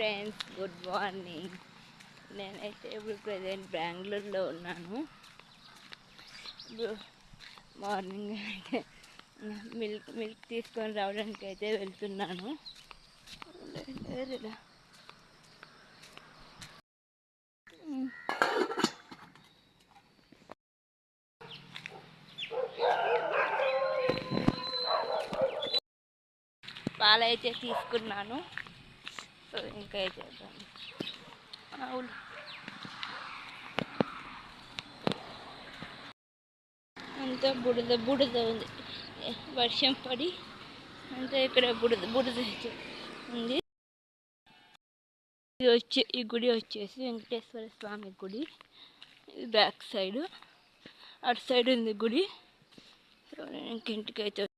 Friends, good morning. నేనైతే ఇప్పుడు present బెంగళూరులో ఉన్నాను. ఇప్పుడు మార్నింగ్ అయితే మిల్క్ తీసుకొని రావడానికి అయితే వెళ్తున్నాను. పాలైతే తీసుకున్నాను. సో ఇంకా అయితే అంతా బుడద బుడద ఉంది. వర్షం పడి అంతా ఇక్కడ బుడద బుడద ఉంది. ఈ గుడి వచ్చేసి వెంకటేశ్వర స్వామి గుడి. బ్యాక్ సైడ్, అటు సైడ్ ఉంది గుడి. సో నేను ఇంటికైతే